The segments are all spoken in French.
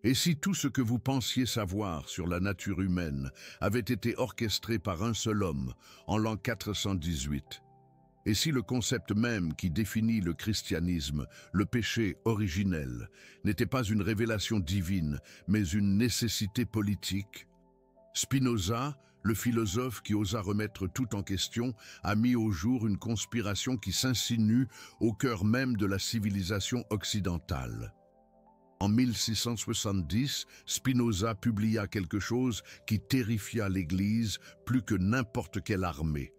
Et si tout ce que vous pensiez savoir sur la nature humaine avait été orchestré par un seul homme en l'an 418? Et si le concept même qui définit le christianisme, le péché originel, n'était pas une révélation divine, mais une nécessité politique? Spinoza, le philosophe qui osa remettre tout en question, a mis au jour une conspiration qui s'insinue au cœur même de la civilisation occidentale. En 1670, Spinoza publia quelque chose qui terrifia l'Église plus que n'importe quelle armée.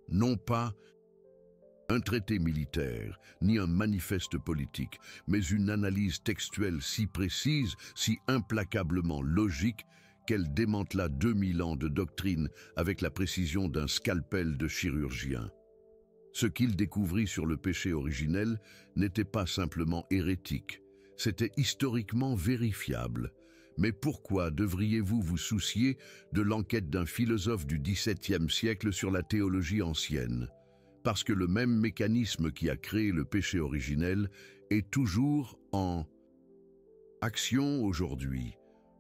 Non pas un traité militaire, ni un manifeste politique, mais une analyse textuelle si précise, si implacablement logique, qu'elle démantela 2000 ans de doctrine avec la précision d'un scalpel de chirurgien. Ce qu'il découvrit sur le péché originel n'était pas simplement hérétique, c'était historiquement vérifiable. Mais pourquoi devriez-vous vous soucier de l'enquête d'un philosophe du XVIIe siècle sur la théologie ancienne? Parce que le même mécanisme qui a créé le péché originel est toujours en action aujourd'hui.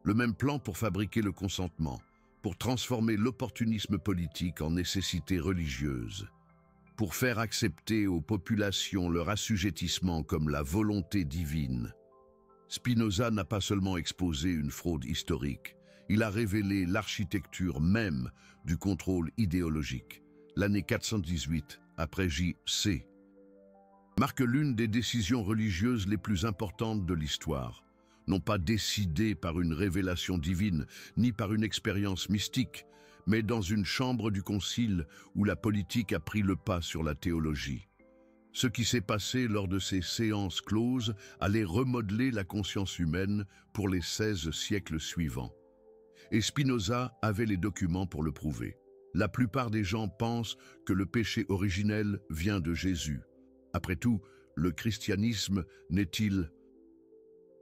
Le même plan pour fabriquer le consentement, pour transformer l'opportunisme politique en nécessité religieuse, pour faire accepter aux populations leur assujettissement comme la volonté divine. Spinoza n'a pas seulement exposé une fraude historique, il a révélé l'architecture même du contrôle idéologique. L'année 418, après J.C., marque l'une des décisions religieuses les plus importantes de l'histoire, non pas décidée par une révélation divine, ni par une expérience mystique, mais dans une chambre du concile où la politique a pris le pas sur la théologie. Ce qui s'est passé lors de ces séances closes allait remodeler la conscience humaine pour les 16 siècles suivants. Et Spinoza avait les documents pour le prouver. La plupart des gens pensent que le péché originel vient de Jésus. Après tout, le christianisme n'est-il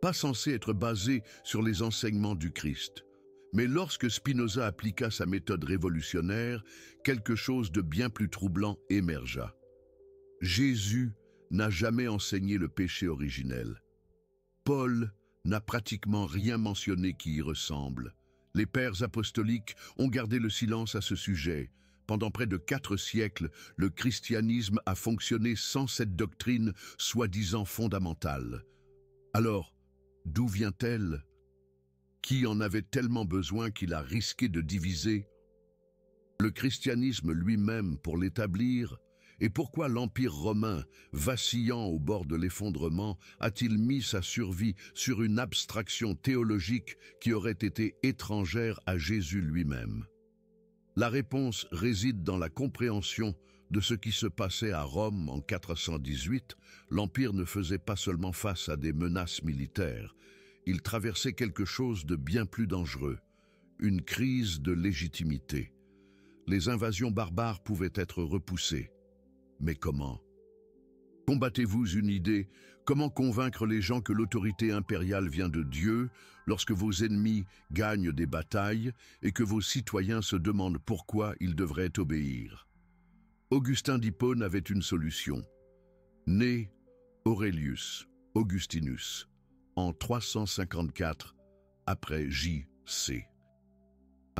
pas censé être basé sur les enseignements du Christ? Mais lorsque Spinoza appliqua sa méthode révolutionnaire, quelque chose de bien plus troublant émergea. Jésus n'a jamais enseigné le péché originel. Paul n'a pratiquement rien mentionné qui y ressemble. Les pères apostoliques ont gardé le silence à ce sujet. Pendant près de 4 siècles, le christianisme a fonctionné sans cette doctrine soi-disant fondamentale. Alors, d'où vient-elle? Qui en avait tellement besoin qu'il a risqué de diviser le christianisme lui-même pour l'établir? Et pourquoi l'Empire romain, vacillant au bord de l'effondrement, a-t-il mis sa survie sur une abstraction théologique qui aurait été étrangère à Jésus lui-même? La réponse réside dans la compréhension de ce qui se passait à Rome en 418. L'Empire ne faisait pas seulement face à des menaces militaires, il traversait quelque chose de bien plus dangereux, une crise de légitimité. Les invasions barbares pouvaient être repoussées. Mais comment? Combattez-vous une idée? Comment convaincre les gens que l'autorité impériale vient de Dieu lorsque vos ennemis gagnent des batailles et que vos citoyens se demandent pourquoi ils devraient obéir? Augustin d'Hippone avait une solution. Né Aurelius Augustinus en 354 après J.C.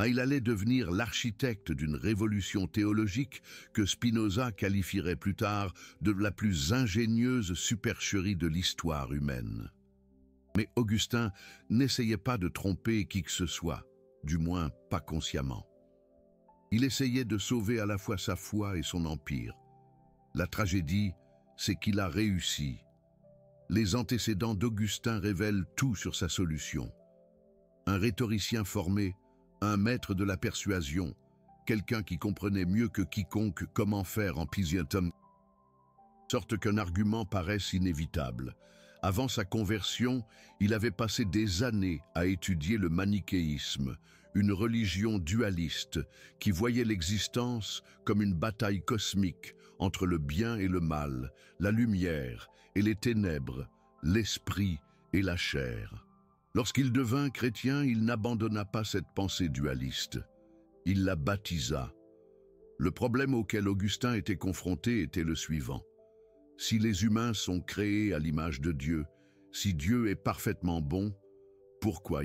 Il allait devenir l'architecte d'une révolution théologique que Spinoza qualifierait plus tard de la plus ingénieuse supercherie de l'histoire humaine. Mais Augustin n'essayait pas de tromper qui que ce soit, du moins pas consciemment. Il essayait de sauver à la fois sa foi et son empire. La tragédie, c'est qu'il a réussi. Les antécédents d'Augustin révèlent tout sur sa solution. Un rhétoricien formé, un maître de la persuasion, quelqu'un qui comprenait mieux que quiconque comment faire en Pisiantum, sorte qu'un argument paraisse inévitable. Avant sa conversion, il avait passé des années à étudier le manichéisme, une religion dualiste qui voyait l'existence comme une bataille cosmique entre le bien et le mal, la lumière et les ténèbres, l'esprit et la chair. Lorsqu'il devint chrétien, il n'abandonna pas cette pensée dualiste. Il la baptisa. Le problème auquel Augustin était confronté était le suivant. Si les humains sont créés à l'image de Dieu, si Dieu est parfaitement bon, Pourquoi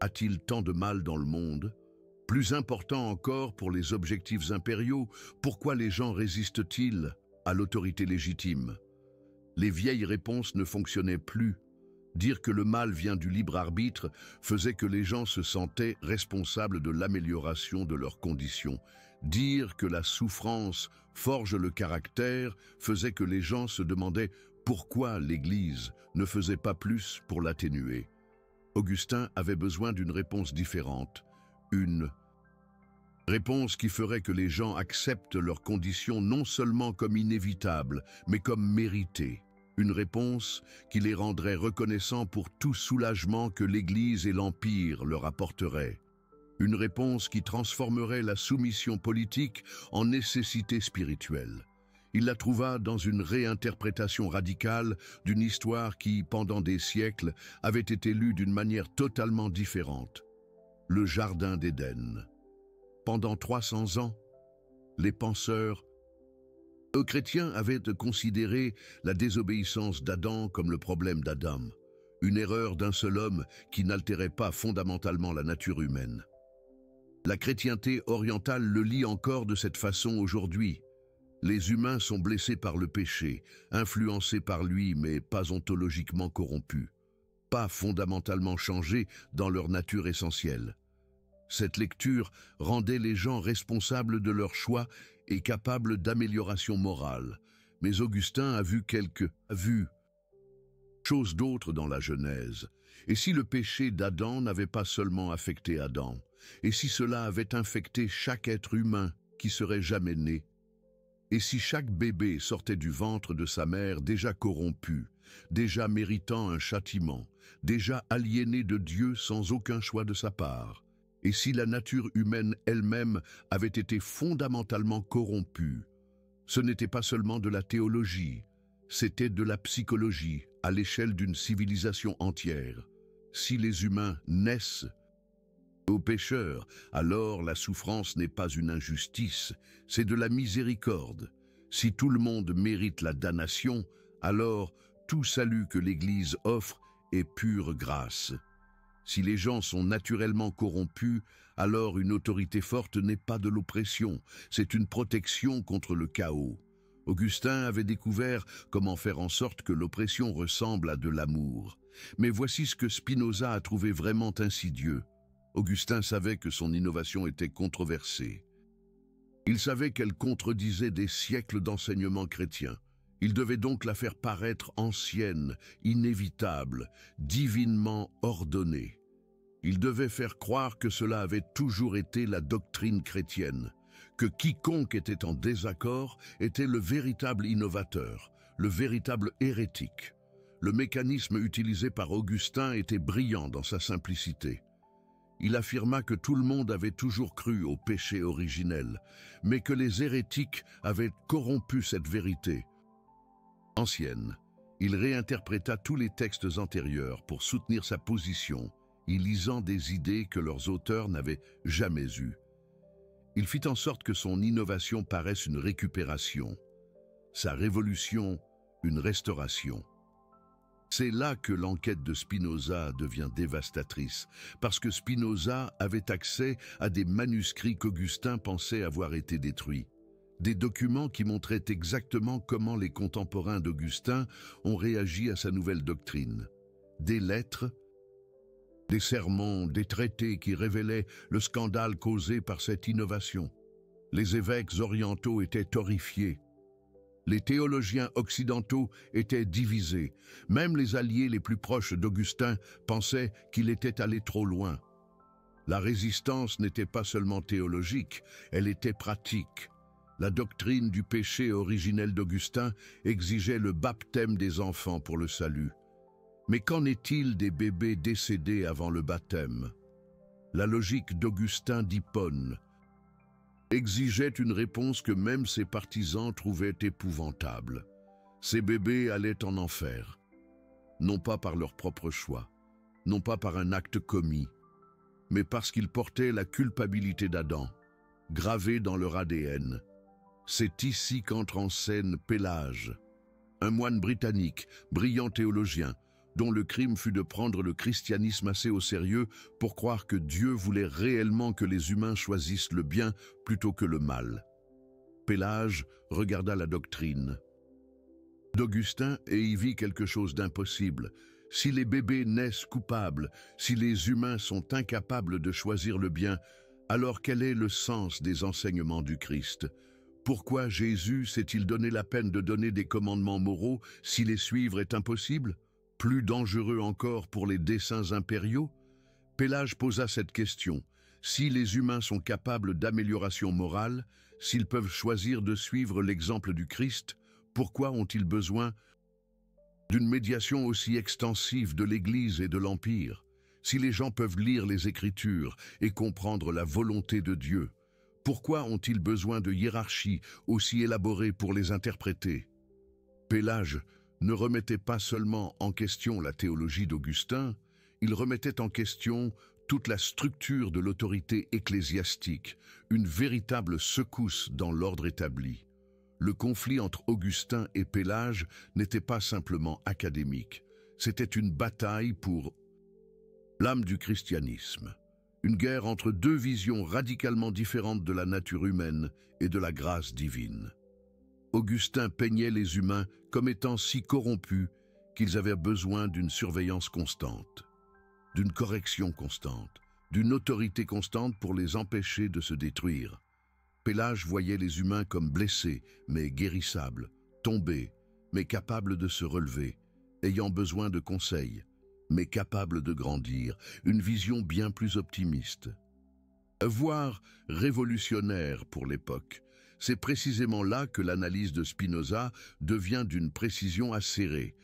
a-t-il tant de mal dans le monde? Plus important encore pour les objectifs impériaux, pourquoi les gens résistent-ils à l'autorité légitime? Les vieilles réponses ne fonctionnaient plus. Dire que le mal vient du libre arbitre faisait que les gens se sentaient responsables de l'amélioration de leurs conditions. Dire que la souffrance forge le caractère faisait que les gens se demandaient pourquoi l'Église ne faisait pas plus pour l'atténuer. Augustin avait besoin d'une réponse différente, une réponse qui ferait que les gens acceptent leurs conditions non seulement comme inévitables, mais comme méritées. Une réponse qui les rendrait reconnaissants pour tout soulagement que l'Église et l'Empire leur apporteraient. Une réponse qui transformerait la soumission politique en nécessité spirituelle. Il la trouva dans une réinterprétation radicale d'une histoire qui, pendant des siècles, avait été lue d'une manière totalement différente. Le Jardin d'Éden. Pendant 300 ans, les penseurs chrétiens avaient considéré la désobéissance d'Adam comme le problème d'Adam, une erreur d'un seul homme qui n'altérait pas fondamentalement la nature humaine. La chrétienté orientale le lit encore de cette façon aujourd'hui. Les humains sont blessés par le péché, influencés par lui mais pas ontologiquement corrompus, pas fondamentalement changés dans leur nature essentielle. Cette lecture rendait les gens responsables de leurs choix et capables d'amélioration morale. Mais Augustin a vu chose d'autre dans la Genèse. Et si le péché d'Adam n'avait pas seulement affecté Adam, et si cela avait infecté chaque être humain qui serait jamais né, et si chaque bébé sortait du ventre de sa mère déjà corrompu, déjà méritant un châtiment, déjà aliéné de Dieu sans aucun choix de sa part, et si la nature humaine elle-même avait été fondamentalement corrompue, ce n'était pas seulement de la théologie, c'était de la psychologie à l'échelle d'une civilisation entière. Si les humains naissent aux pécheurs, alors la souffrance n'est pas une injustice, c'est de la miséricorde. Si tout le monde mérite la damnation, alors tout salut que l'Église offre est pure grâce. Si les gens sont naturellement corrompus, alors une autorité forte n'est pas de l'oppression, c'est une protection contre le chaos. Augustin avait découvert comment faire en sorte que l'oppression ressemble à de l'amour. Mais voici ce que Spinoza a trouvé vraiment insidieux. Augustin savait que son innovation était controversée. Il savait qu'elle contredisait des siècles d'enseignement chrétien. Il devait donc la faire paraître ancienne, inévitable, divinement ordonnée. Il devait faire croire que cela avait toujours été la doctrine chrétienne, que quiconque était en désaccord était le véritable innovateur, le véritable hérétique. Le mécanisme utilisé par Augustin était brillant dans sa simplicité. Il affirma que tout le monde avait toujours cru au péché originel, mais que les hérétiques avaient corrompu cette vérité ancienne. Il réinterpréta tous les textes antérieurs pour soutenir sa position, y lisant des idées que leurs auteurs n'avaient jamais eues. Il fit en sorte que son innovation paraisse une récupération, sa révolution une restauration. C'est là que l'enquête de Spinoza devient dévastatrice, parce que Spinoza avait accès à des manuscrits qu'Augustin pensait avoir été détruits. Des documents qui montraient exactement comment les contemporains d'Augustin ont réagi à sa nouvelle doctrine. Des lettres, des sermons, des traités qui révélaient le scandale causé par cette innovation. Les évêques orientaux étaient horrifiés. Les théologiens occidentaux étaient divisés. Même les alliés les plus proches d'Augustin pensaient qu'il était allé trop loin. La résistance n'était pas seulement théologique, elle était pratique. La doctrine du péché originel d'Augustin exigeait le baptême des enfants pour le salut. Mais qu'en est-il des bébés décédés avant le baptême? La logique d'Augustin d'Hippone exigeait une réponse que même ses partisans trouvaient épouvantable. Ces bébés allaient en enfer, non pas par leur propre choix, non pas par un acte commis, mais parce qu'ils portaient la culpabilité d'Adam, gravée dans leur ADN. C'est ici qu'entre en scène Pélage, un moine britannique, brillant théologien, dont le crime fut de prendre le christianisme assez au sérieux pour croire que Dieu voulait réellement que les humains choisissent le bien plutôt que le mal. Pélage regarda la doctrine d'Augustin et y vit quelque chose d'impossible. Si les bébés naissent coupables, si les humains sont incapables de choisir le bien, alors quel est le sens des enseignements du Christ? Pourquoi Jésus s'est-il donné la peine de donner des commandements moraux si les suivre est impossible? Plus dangereux encore pour les desseins impériaux? Pélage posa cette question. Si les humains sont capables d'amélioration morale, s'ils peuvent choisir de suivre l'exemple du Christ, pourquoi ont-ils besoin d'une médiation aussi extensive de l'Église et de l'Empire? Si les gens peuvent lire les Écritures et comprendre la volonté de Dieu, pourquoi ont-ils besoin de hiérarchies aussi élaborées pour les interpréter? Pélage ne remettait pas seulement en question la théologie d'Augustin, il remettait en question toute la structure de l'autorité ecclésiastique, une véritable secousse dans l'ordre établi. Le conflit entre Augustin et Pélage n'était pas simplement académique, c'était une bataille pour l'âme du christianisme, une guerre entre deux visions radicalement différentes de la nature humaine et de la grâce divine. Augustin peignait les humains comme étant si corrompus qu'ils avaient besoin d'une surveillance constante, d'une correction constante, d'une autorité constante pour les empêcher de se détruire. Pélage voyait les humains comme blessés, mais guérissables, tombés, mais capables de se relever, ayant besoin de conseils, mais capables de grandir, une vision bien plus optimiste. Voire révolutionnaire pour l'époque. C'est précisément là que l'analyse de Spinoza devient d'une précision acérée,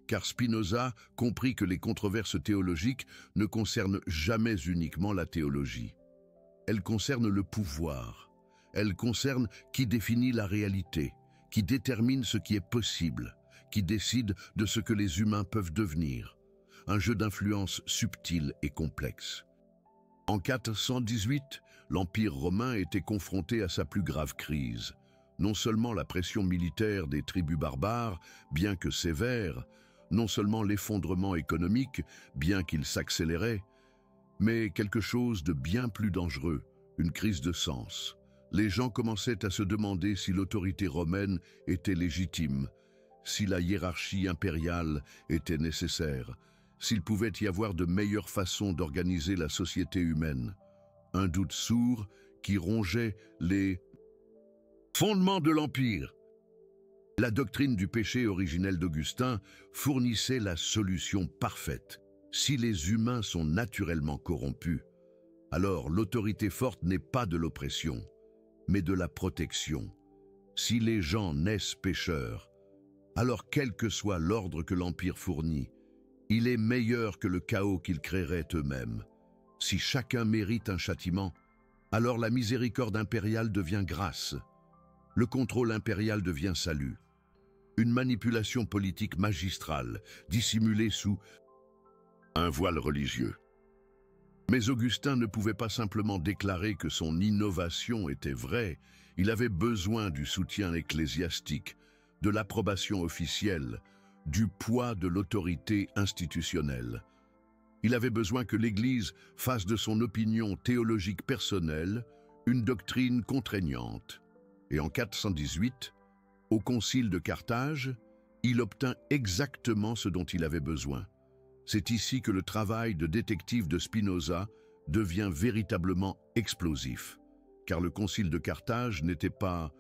car Spinoza comprit que les controverses théologiques ne concernent jamais uniquement la théologie. Elles concernent le pouvoir. Elles concernent qui définit la réalité, qui détermine ce qui est possible, qui décide de ce que les humains peuvent devenir. Un jeu d'influence subtil et complexe. En 418, l'Empire romain était confronté à sa plus grave crise. Non seulement la pression militaire des tribus barbares, bien que sévère, non seulement l'effondrement économique, bien qu'il s'accélérait, mais quelque chose de bien plus dangereux, une crise de sens. Les gens commençaient à se demander si l'autorité romaine était légitime, si la hiérarchie impériale était nécessaire, s'il pouvait y avoir de meilleures façons d'organiser la société humaine. Un doute sourd qui rongeait les fondements de l'Empire. La doctrine du péché originel d'Augustin fournissait la solution parfaite. Si les humains sont naturellement corrompus, alors l'autorité forte n'est pas de l'oppression, mais de la protection. Si les gens naissent pécheurs, alors quel que soit l'ordre que l'Empire fournit, il est meilleur que le chaos qu'ils créeraient eux-mêmes. Si chacun mérite un châtiment, alors la miséricorde impériale devient grâce. Le contrôle impérial devient salut. Une manipulation politique magistrale, dissimulée sous un voile religieux. Mais Augustin ne pouvait pas simplement déclarer que son innovation était vraie, il avait besoin du soutien ecclésiastique, de l'approbation officielle, du poids de l'autorité institutionnelle. Il avait besoin que l'Église fasse de son opinion théologique personnelle une doctrine contraignante. Et en 418, au concile de Carthage, il obtint exactement ce dont il avait besoin. C'est ici que le travail de détective de Spinoza devient véritablement explosif, car le concile de Carthage n'était pas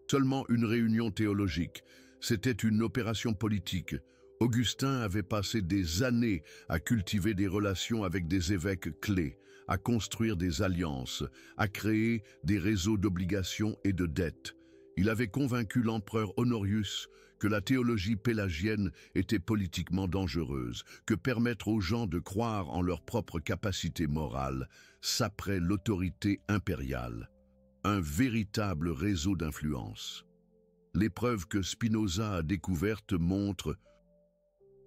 seulement une réunion théologique, c'était une opération politique. Augustin avait passé des années à cultiver des relations avec des évêques clés, à construire des alliances, à créer des réseaux d'obligations et de dettes. Il avait convaincu l'empereur Honorius que la théologie pélagienne était politiquement dangereuse, que permettre aux gens de croire en leur propre capacité morale saperait l'autorité impériale. Un véritable réseau d'influence. Les preuves que Spinoza a découvertes montrent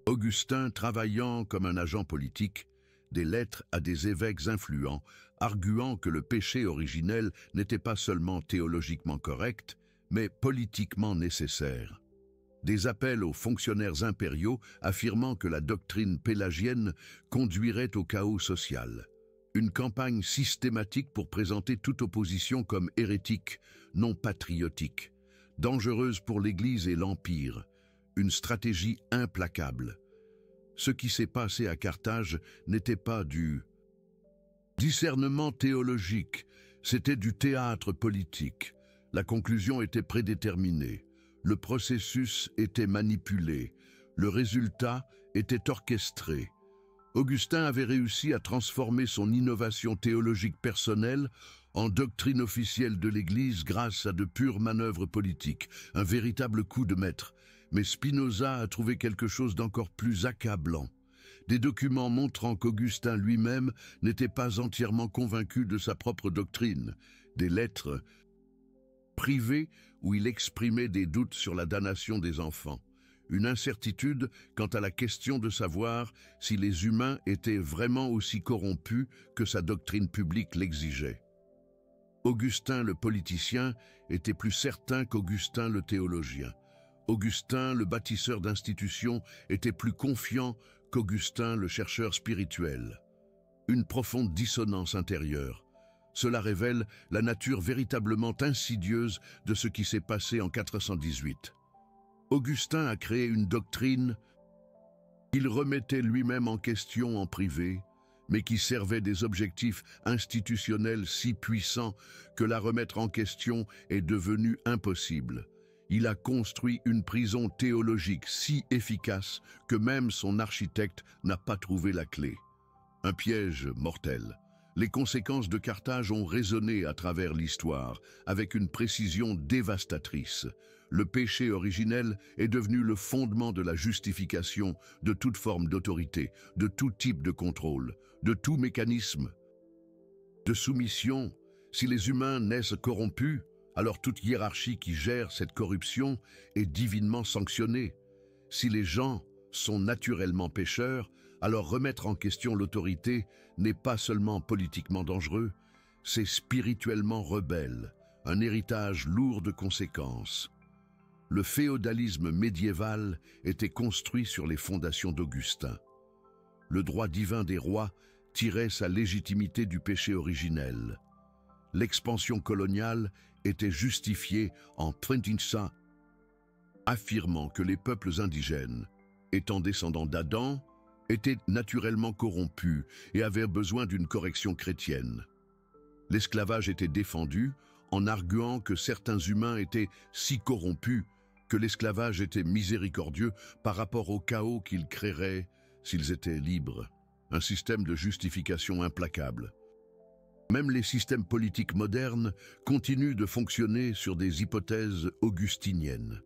Augustin travaillant comme un agent politique, des lettres à des évêques influents, arguant que le péché originel n'était pas seulement théologiquement correct, mais politiquement nécessaire. Des appels aux fonctionnaires impériaux affirmant que la doctrine pélagienne conduirait au chaos social. Une campagne systématique pour présenter toute opposition comme hérétique, non patriotique, dangereuse pour l'Église et l'Empire, une stratégie implacable. Ce qui s'est passé à Carthage n'était pas du discernement théologique, c'était du théâtre politique. La conclusion était prédéterminée, le processus était manipulé, le résultat était orchestré. Augustin avait réussi à transformer son innovation théologique personnelle en doctrine officielle de l'Église grâce à de pures manœuvres politiques, un véritable coup de maître. Mais Spinoza a trouvé quelque chose d'encore plus accablant. Des documents montrant qu'Augustin lui-même n'était pas entièrement convaincu de sa propre doctrine, des lettres privées où il exprimait des doutes sur la damnation des enfants. Une incertitude quant à la question de savoir si les humains étaient vraiment aussi corrompus que sa doctrine publique l'exigeait. Augustin le politicien était plus certain qu'Augustin le théologien. Augustin le bâtisseur d'institutions était plus confiant qu'Augustin le chercheur spirituel. Une profonde dissonance intérieure. Cela révèle la nature véritablement insidieuse de ce qui s'est passé en 418. Augustin a créé une doctrine qu'il remettait lui-même en question en privé, mais qui servait des objectifs institutionnels si puissants que la remettre en question est devenue impossible. Il a construit une prison théologique si efficace que même son architecte n'a pas trouvé la clé. Un piège mortel. Les conséquences de Carthage ont résonné à travers l'histoire, avec une précision dévastatrice. Le péché originel est devenu le fondement de la justification de toute forme d'autorité, de tout type de contrôle, de tout mécanisme de soumission. Si les humains naissent corrompus, alors toute hiérarchie qui gère cette corruption est divinement sanctionnée. Si les gens sont naturellement pécheurs, alors remettre en question l'autorité n'est pas seulement politiquement dangereux, c'est spirituellement rebelle, un héritage lourd de conséquences. Le féodalisme médiéval était construit sur les fondations d'Augustin. Le droit divin des rois tirait sa légitimité du péché originel. L'expansion coloniale était justifiée en Trinitissa, affirmant que les peuples indigènes, étant descendants d'Adam, étaient naturellement corrompus et avaient besoin d'une correction chrétienne. L'esclavage était défendu en arguant que certains humains étaient si corrompus que l'esclavage était miséricordieux par rapport au chaos qu'il créerait s'ils étaient libres. Un système de justification implacable. Même les systèmes politiques modernes continuent de fonctionner sur des hypothèses augustiniennes.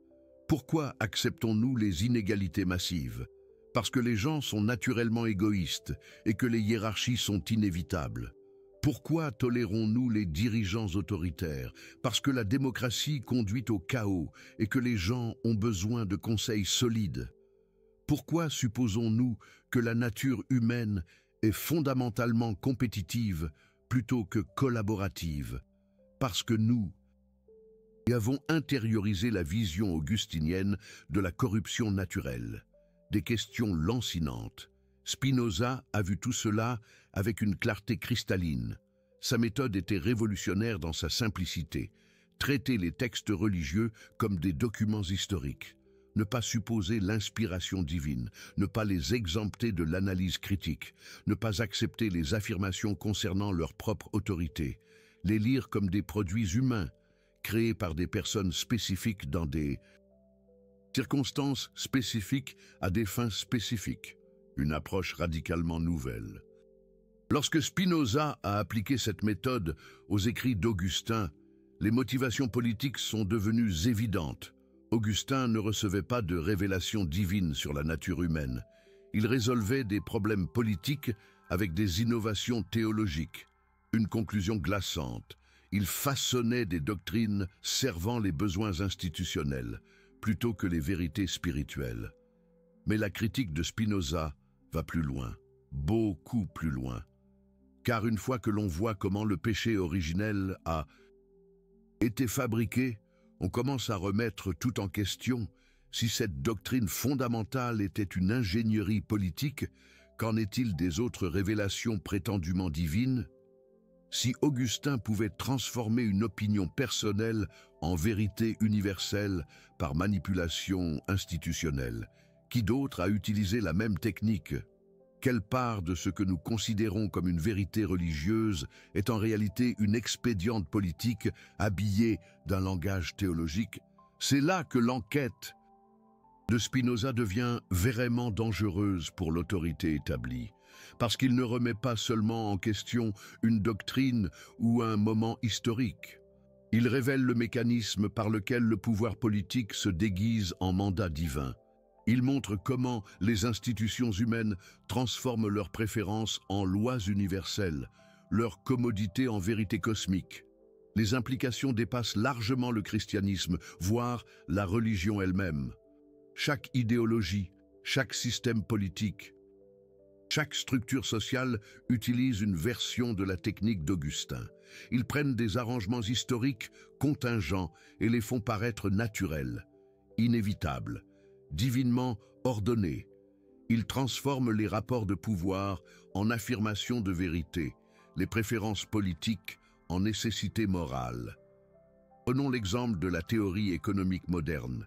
Pourquoi acceptons-nous les inégalités massives? Parce que les gens sont naturellement égoïstes et que les hiérarchies sont inévitables. Pourquoi tolérons-nous les dirigeants autoritaires? Parce que la démocratie conduit au chaos et que les gens ont besoin de conseils solides. Pourquoi supposons-nous que la nature humaine est fondamentalement compétitive plutôt que collaborative? Parce que nous avons intériorisé la vision augustinienne de la corruption naturelle. Des questions lancinantes. Spinoza a vu tout cela avec une clarté cristalline. Sa méthode était révolutionnaire dans sa simplicité. Traiter les textes religieux comme des documents historiques. Ne pas supposer l'inspiration divine, ne pas les exempter de l'analyse critique, ne pas accepter les affirmations concernant leur propre autorité, les lire comme des produits humains, créés par des personnes spécifiques dans des circonstances spécifiques à des fins spécifiques. Une approche radicalement nouvelle. Lorsque Spinoza a appliqué cette méthode aux écrits d'Augustin, les motivations politiques sont devenues évidentes. Augustin ne recevait pas de révélation divine sur la nature humaine. Il résolvait des problèmes politiques avec des innovations théologiques. Une conclusion glaçante. Il façonnait des doctrines servant les besoins institutionnels, plutôt que les vérités spirituelles. Mais la critique de Spinoza va plus loin, beaucoup plus loin. Car une fois que l'on voit comment le péché originel a été fabriqué, on commence à remettre tout en question. Si cette doctrine fondamentale était une ingénierie politique, qu'en est-il des autres révélations prétendument divines? Si Augustin pouvait transformer une opinion personnelle en vérité universelle par manipulation institutionnelle, qui d'autre a utilisé la même technique? Quelle part de ce que nous considérons comme une vérité religieuse est en réalité une expédiente politique habillée d'un langage théologique? C'est là que l'enquête de Spinoza devient vraiment dangereuse pour l'autorité établie, parce qu'il ne remet pas seulement en question une doctrine ou un moment historique. Il révèle le mécanisme par lequel le pouvoir politique se déguise en mandat divin. Il montre comment les institutions humaines transforment leurs préférences en lois universelles, leur commodité en vérité cosmique. Les implications dépassent largement le christianisme, voire la religion elle-même. Chaque idéologie, chaque système politique, chaque structure sociale utilise une version de la technique d'Augustin. Ils prennent des arrangements historiques contingents et les font paraître naturels, inévitables, divinement ordonnés. Ils transforment les rapports de pouvoir en affirmation de vérité, les préférences politiques en nécessité morale. Prenons l'exemple de la théorie économique moderne.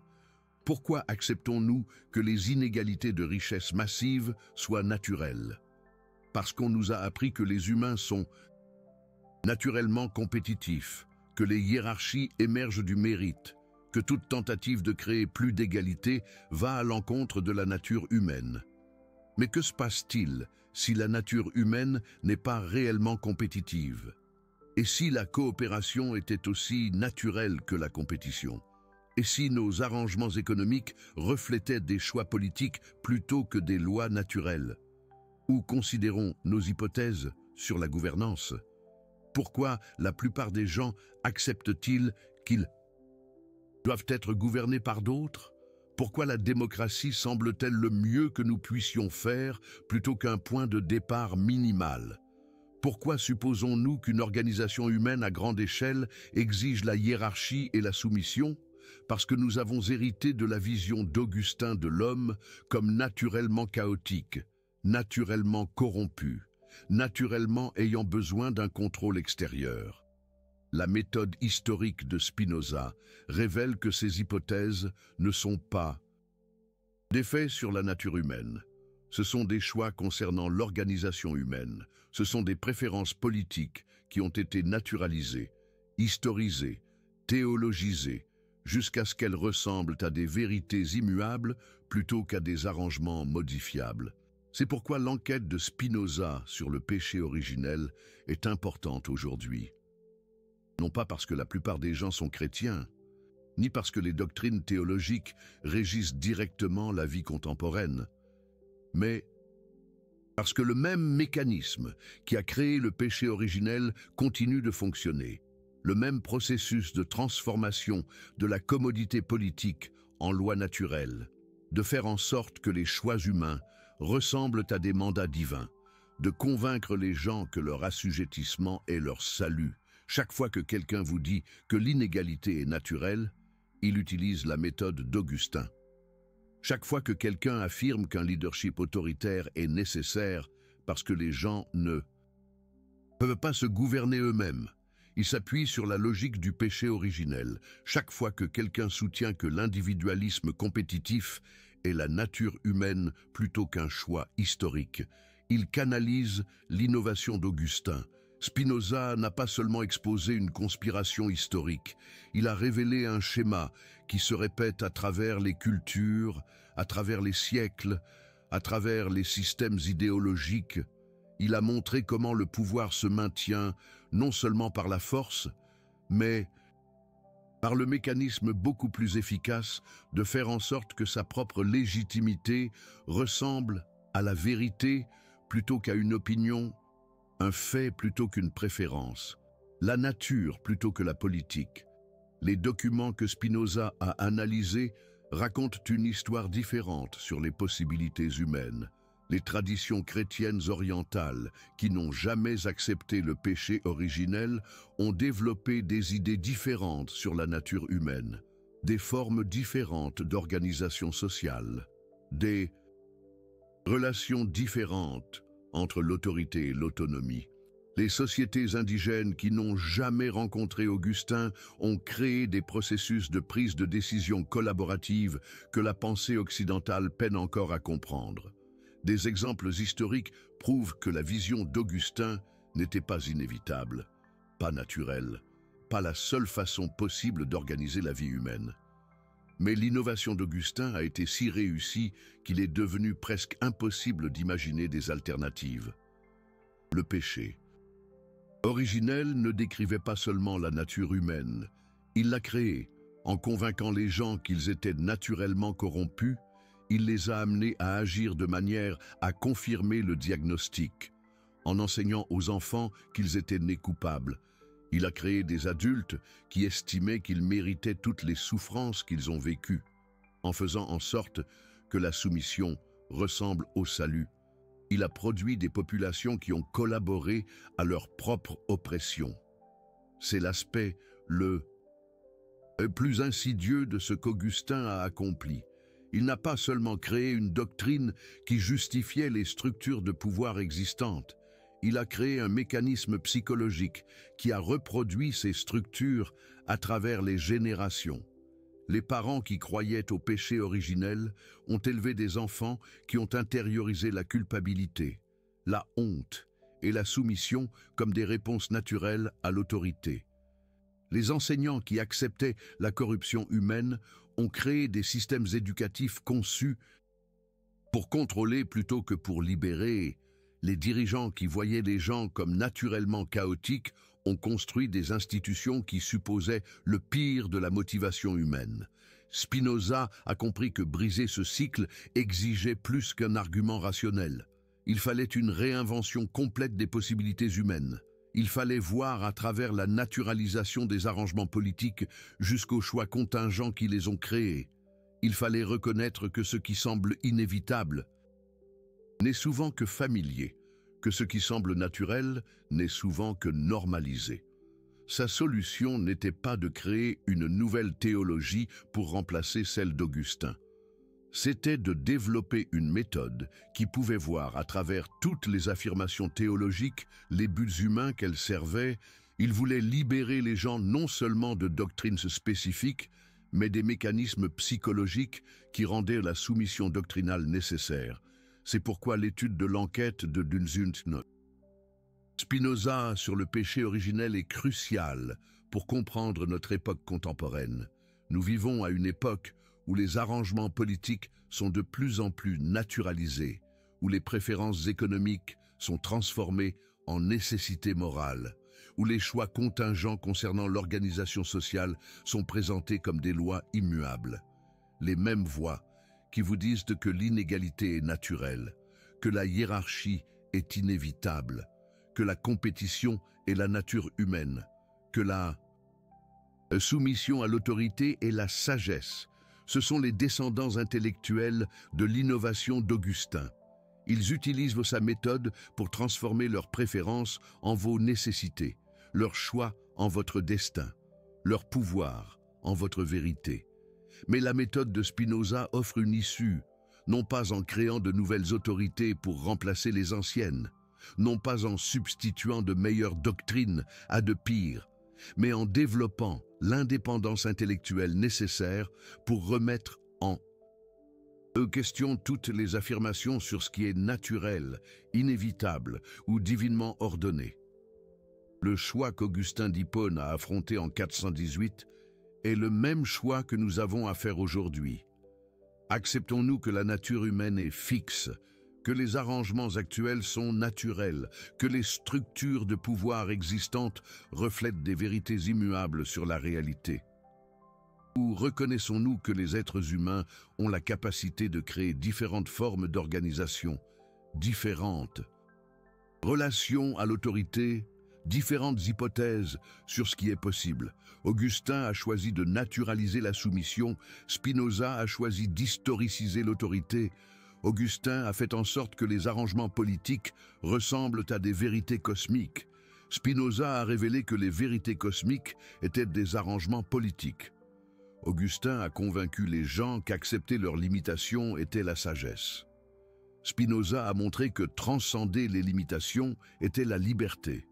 Pourquoi acceptons-nous que les inégalités de richesse massive soient naturelles? Parce qu'on nous a appris que les humains sont naturellement compétitifs, que les hiérarchies émergent du mérite, que toute tentative de créer plus d'égalité va à l'encontre de la nature humaine. Mais que se passe-t-il si la nature humaine n'est pas réellement compétitive? Et si la coopération était aussi naturelle que la compétition? Et si nos arrangements économiques reflétaient des choix politiques plutôt que des lois naturelles? Ou considérons nos hypothèses sur la gouvernance? Pourquoi la plupart des gens acceptent-ils qu'ils doivent être gouvernés par d'autres? Pourquoi la démocratie semble-t-elle le mieux que nous puissions faire plutôt qu'un point de départ minimal? Pourquoi supposons-nous qu'une organisation humaine à grande échelle exige la hiérarchie et la soumission? Parce que nous avons hérité de la vision d'Augustin de l'homme comme naturellement chaotique, naturellement corrompu, naturellement ayant besoin d'un contrôle extérieur. La méthode historique de Spinoza révèle que ces hypothèses ne sont pas des faits sur la nature humaine. Ce sont des choix concernant l'organisation humaine. Ce sont des préférences politiques qui ont été naturalisées, historisées, théologisées, jusqu'à ce qu'elles ressemblent à des vérités immuables plutôt qu'à des arrangements modifiables. C'est pourquoi l'enquête de Spinoza sur le péché originel est importante aujourd'hui. Non pas parce que la plupart des gens sont chrétiens, ni parce que les doctrines théologiques régissent directement la vie contemporaine, mais parce que le même mécanisme qui a créé le péché originel continue de fonctionner. Le même processus de transformation de la commodité politique en loi naturelle, de faire en sorte que les choix humains ressemblent à des mandats divins, de convaincre les gens que leur assujettissement est leur salut. Chaque fois que quelqu'un vous dit que l'inégalité est naturelle, il utilise la méthode d'Augustin. Chaque fois que quelqu'un affirme qu'un leadership autoritaire est nécessaire parce que les gens ne peuvent pas se gouverner eux-mêmes, il s'appuie sur la logique du péché originel. Chaque fois que quelqu'un soutient que l'individualisme compétitif est la nature humaine plutôt qu'un choix historique, il canalise l'innovation d'Augustin. Spinoza n'a pas seulement exposé une conspiration historique, il a révélé un schéma qui se répète à travers les cultures, à travers les siècles, à travers les systèmes idéologiques. Il a montré comment le pouvoir se maintient non seulement par la force, mais par le mécanisme beaucoup plus efficace de faire en sorte que sa propre légitimité ressemble à la vérité plutôt qu'à une opinion, un fait plutôt qu'une préférence, la nature plutôt que la politique. Les documents que Spinoza a analysés racontent une histoire différente sur les possibilités humaines. Les traditions chrétiennes orientales, qui n'ont jamais accepté le péché originel, ont développé des idées différentes sur la nature humaine. des formes différentes d'organisation sociale, des relations différentes entre l'autorité et l'autonomie. Les sociétés indigènes qui n'ont jamais rencontré Augustin ont créé des processus de prise de décision collaborative que la pensée occidentale peine encore à comprendre. Des exemples historiques prouvent que la vision d'Augustin n'était pas inévitable, pas naturelle, pas la seule façon possible d'organiser la vie humaine. Mais l'innovation d'Augustin a été si réussie qu'il est devenu presque impossible d'imaginer des alternatives. Le péché originel ne décrivait pas seulement la nature humaine, il l'a créée. En convainquant les gens qu'ils étaient naturellement corrompus, il les a amenés à agir de manière à confirmer le diagnostic. En enseignant aux enfants qu'ils étaient nés coupables, il a créé des adultes qui estimaient qu'ils méritaient toutes les souffrances qu'ils ont vécues, en faisant en sorte que la soumission ressemble au salut. Il a produit des populations qui ont collaboré à leur propre oppression. C'est l'aspect le plus insidieux de ce qu'Augustin a accompli. Il n'a pas seulement créé une doctrine qui justifiait les structures de pouvoir existantes, il a créé un mécanisme psychologique qui a reproduit ces structures à travers les générations. Les parents qui croyaient au péché originel ont élevé des enfants qui ont intériorisé la culpabilité, la honte et la soumission comme des réponses naturelles à l'autorité. Les enseignants qui acceptaient la corruption humaine ont créé des systèmes éducatifs conçus pour contrôler plutôt que pour libérer. Les dirigeants qui voyaient les gens comme naturellement chaotiques ont construit des institutions qui supposaient le pire de la motivation humaine. Spinoza a compris que briser ce cycle exigeait plus qu'un argument rationnel. Il fallait une réinvention complète des possibilités humaines. Il fallait voir à travers la naturalisation des arrangements politiques jusqu'aux choix contingents qui les ont créés. Il fallait reconnaître que ce qui semble inévitable n'est souvent que familier, que ce qui semble naturel n'est souvent que normalisé. Sa solution n'était pas de créer une nouvelle théologie pour remplacer celle d'Augustin. C'était de développer une méthode qui pouvait voir à travers toutes les affirmations théologiques les buts humains qu'elles servaient. Il voulait libérer les gens non seulement de doctrines spécifiques, mais des mécanismes psychologiques qui rendaient la soumission doctrinale nécessaire. C'est pourquoi l'étude de l'enquête de Dunsündner Spinoza sur le péché originel est cruciale pour comprendre notre époque contemporaine. Nous vivons à une époque où les arrangements politiques sont de plus en plus naturalisés, où les préférences économiques sont transformées en nécessités morales, où les choix contingents concernant l'organisation sociale sont présentés comme des lois immuables. Les mêmes voix qui vous disent que l'inégalité est naturelle, que la hiérarchie est inévitable, que la compétition est la nature humaine, que la soumission à l'autorité est la sagesse. Ce sont les descendants intellectuels de l'innovation d'Augustin. Ils utilisent sa méthode pour transformer leurs préférences en vos nécessités, leurs choix en votre destin, leur pouvoir en votre vérité. Mais la méthode de Spinoza offre une issue, non pas en créant de nouvelles autorités pour remplacer les anciennes, non pas en substituant de meilleures doctrines à de pires, mais en développant l'indépendance intellectuelle nécessaire pour remettre en question toutes les affirmations sur ce qui est naturel, inévitable ou divinement ordonné. Le choix qu'Augustin d'Hippone a affronté en 418 est le même choix que nous avons à faire aujourd'hui. Acceptons-nous que la nature humaine est fixe, que les arrangements actuels sont naturels, que les structures de pouvoir existantes reflètent des vérités immuables sur la réalité? Ou reconnaissons-nous que les êtres humains ont la capacité de créer différentes formes d'organisation, différentes relations à l'autorité, différentes hypothèses sur ce qui est possible? Augustin a choisi de naturaliser la soumission, Spinoza a choisi d'historiciser l'autorité. Augustin a fait en sorte que les arrangements politiques ressemblent à des vérités cosmiques. Spinoza a révélé que les vérités cosmiques étaient des arrangements politiques. Augustin a convaincu les gens qu'accepter leurs limitations était la sagesse. Spinoza a montré que transcender les limitations était la liberté.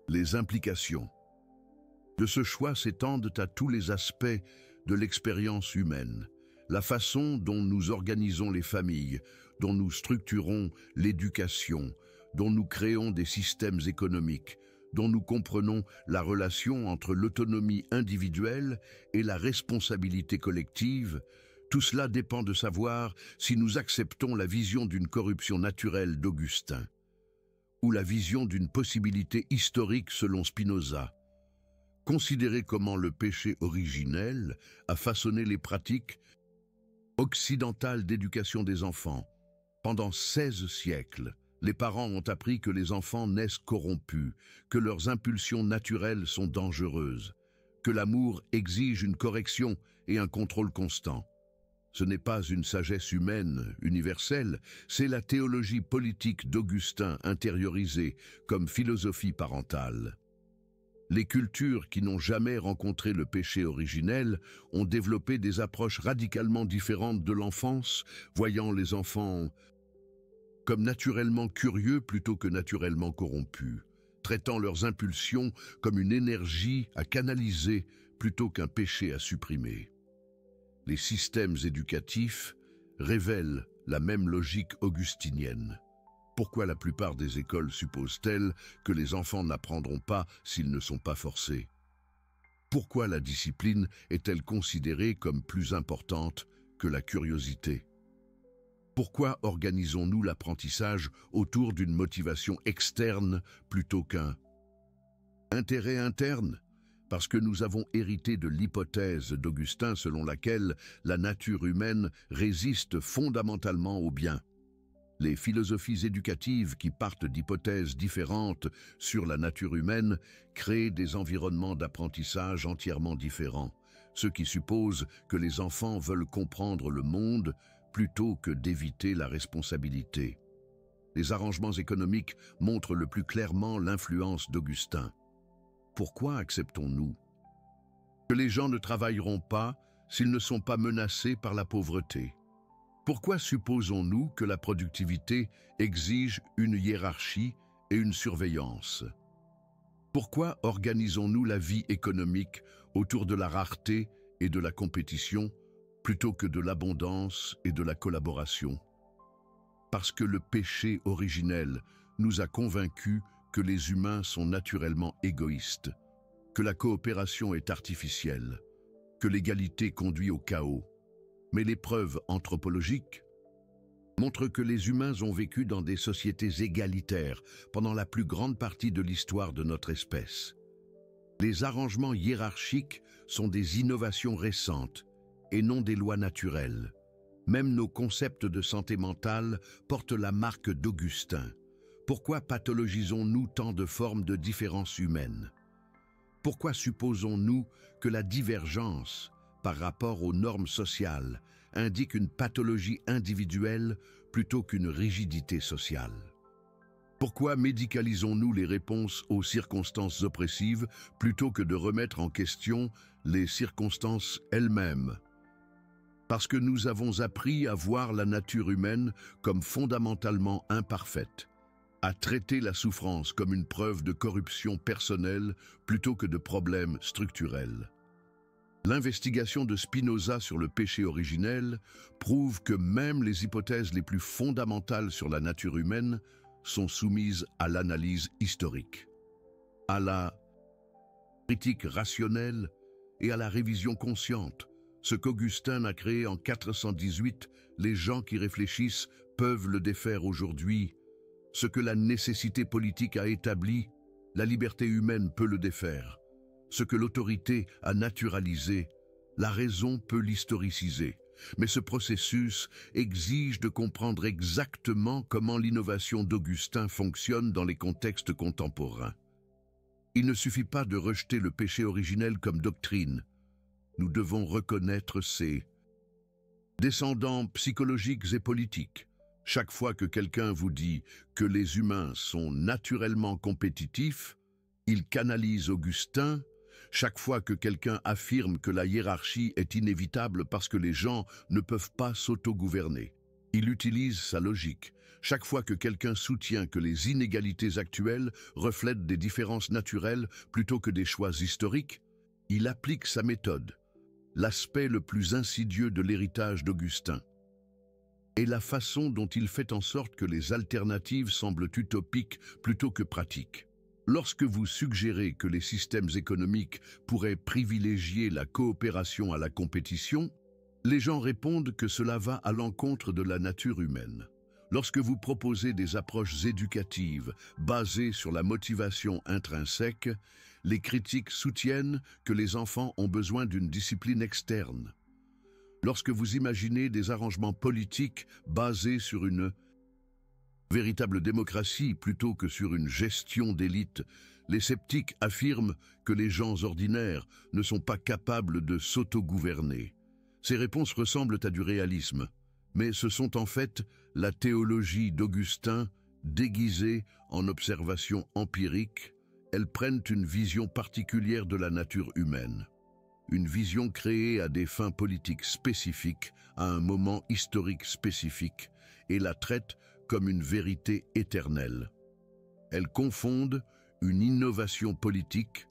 Les implications de ce choix s'étendent à tous les aspects de l'expérience humaine. La façon dont nous organisons les familles, dont nous structurons l'éducation, dont nous créons des systèmes économiques, dont nous comprenons la relation entre l'autonomie individuelle et la responsabilité collective, tout cela dépend de savoir si nous acceptons la vision d'une corruption naturelle d'Augustin, ou la vision d'une possibilité historique selon Spinoza. Considérez comment le péché originel a façonné les pratiques occidentales d'éducation des enfants. Pendant 16 siècles, les parents ont appris que les enfants naissent corrompus, que leurs impulsions naturelles sont dangereuses, que l'amour exige une correction et un contrôle constant. Ce n'est pas une sagesse humaine universelle, c'est la théologie politique d'Augustin intériorisée comme philosophie parentale. Les cultures qui n'ont jamais rencontré le péché originel ont développé des approches radicalement différentes de l'enfance, voyant les enfants comme naturellement curieux plutôt que naturellement corrompus, traitant leurs impulsions comme une énergie à canaliser plutôt qu'un péché à supprimer. Les systèmes éducatifs révèlent la même logique augustinienne. Pourquoi la plupart des écoles supposent-elles que les enfants n'apprendront pas s'ils ne sont pas forcés? Pourquoi la discipline est-elle considérée comme plus importante que la curiosité? Pourquoi organisons-nous l'apprentissage autour d'une motivation externe plutôt qu'un intérêt interne? Parce que nous avons hérité de l'hypothèse d'Augustin selon laquelle la nature humaine résiste fondamentalement au bien. Les philosophies éducatives qui partent d'hypothèses différentes sur la nature humaine créent des environnements d'apprentissage entièrement différents, ce qui suppose que les enfants veulent comprendre le monde plutôt que d'éviter la responsabilité. Les arrangements économiques montrent le plus clairement l'influence d'Augustin. Pourquoi acceptons-nous que les gens ne travailleront pas s'ils ne sont pas menacés par la pauvreté? Pourquoi supposons-nous que la productivité exige une hiérarchie et une surveillance? Pourquoi organisons-nous la vie économique autour de la rareté et de la compétition plutôt que de l'abondance et de la collaboration? Parce que le péché originel nous a convaincus que les humains sont naturellement égoïstes, que la coopération est artificielle, que l'égalité conduit au chaos. Mais les preuves anthropologiques montrent que les humains ont vécu dans des sociétés égalitaires pendant la plus grande partie de l'histoire de notre espèce. Les arrangements hiérarchiques sont des innovations récentes et non des lois naturelles. Même nos concepts de santé mentale portent la marque d'Augustin. Pourquoi pathologisons-nous tant de formes de différence humaine? Pourquoi supposons-nous que la divergence par rapport aux normes sociales indique une pathologie individuelle plutôt qu'une rigidité sociale? Pourquoi médicalisons-nous les réponses aux circonstances oppressives plutôt que de remettre en question les circonstances elles-mêmes? Parce que nous avons appris à voir la nature humaine comme fondamentalement imparfaite, à traiter la souffrance comme une preuve de corruption personnelle plutôt que de problème structurel. L'investigation de Spinoza sur le péché originel prouve que même les hypothèses les plus fondamentales sur la nature humaine sont soumises à l'analyse historique, à la critique rationnelle et à la révision consciente. Ce qu'Augustin a créé en 418, les gens qui réfléchissent peuvent le défaire aujourd'hui. Ce que la nécessité politique a établi, la liberté humaine peut le défaire. Ce que l'autorité a naturalisé, la raison peut l'historiciser. Mais ce processus exige de comprendre exactement comment l'innovation d'Augustin fonctionne dans les contextes contemporains. Il ne suffit pas de rejeter le péché originel comme doctrine. Nous devons reconnaître ses descendants psychologiques et politiques. Chaque fois que quelqu'un vous dit que les humains sont naturellement compétitifs, il canalise Augustin Chaque fois que quelqu'un affirme que la hiérarchie est inévitable parce que les gens ne peuvent pas s'autogouverner, il utilise sa logique. Chaque fois que quelqu'un soutient que les inégalités actuelles reflètent des différences naturelles plutôt que des choix historiques, il applique sa méthode, l'aspect le plus insidieux de l'héritage d'Augustin, et la façon dont il fait en sorte que les alternatives semblent utopiques plutôt que pratiques. Lorsque vous suggérez que les systèmes économiques pourraient privilégier la coopération à la compétition, les gens répondent que cela va à l'encontre de la nature humaine. Lorsque vous proposez des approches éducatives basées sur la motivation intrinsèque, les critiques soutiennent que les enfants ont besoin d'une discipline externe. Lorsque vous imaginez des arrangements politiques basés sur une véritable démocratie plutôt que sur une gestion d'élite, les sceptiques affirment que les gens ordinaires ne sont pas capables de s'autogouverner. Ces réponses ressemblent à du réalisme, mais ce sont en fait la théologie d'Augustin déguisée en observation empirique. Elles prennent une vision particulière de la nature humaine, une vision créée à des fins politiques spécifiques, à un moment historique spécifique, et la traitent comme une vérité éternelle. Elles confondent une innovation politique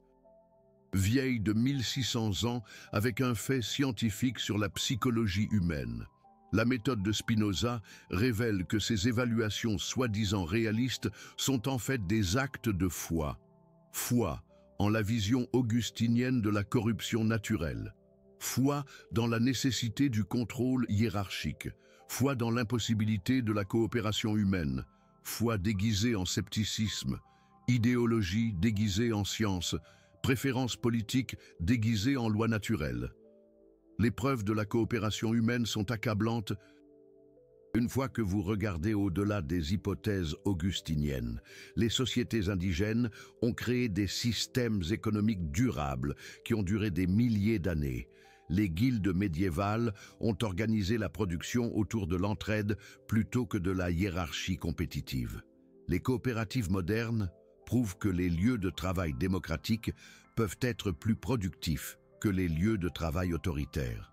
vieille de 1600 ans avec un fait scientifique sur la psychologie humaine. La méthode de Spinoza révèle que ces évaluations soi-disant réalistes sont en fait des actes de foi. Foi en la vision augustinienne de la corruption naturelle. Foi dans la nécessité du contrôle hiérarchique. Foi dans l'impossibilité de la coopération humaine. Foi déguisée en scepticisme. Idéologie déguisée en science. Préférences politiques déguisées en loi naturelle. Les preuves de la coopération humaine sont accablantes une fois que vous regardez au-delà des hypothèses augustiniennes. Les sociétés indigènes ont créé des systèmes économiques durables qui ont duré des milliers d'années. Les guildes médiévales ont organisé la production autour de l'entraide plutôt que de la hiérarchie compétitive. Les coopératives modernes prouvent que les lieux de travail démocratiques peuvent être plus productifs que les lieux de travail autoritaires.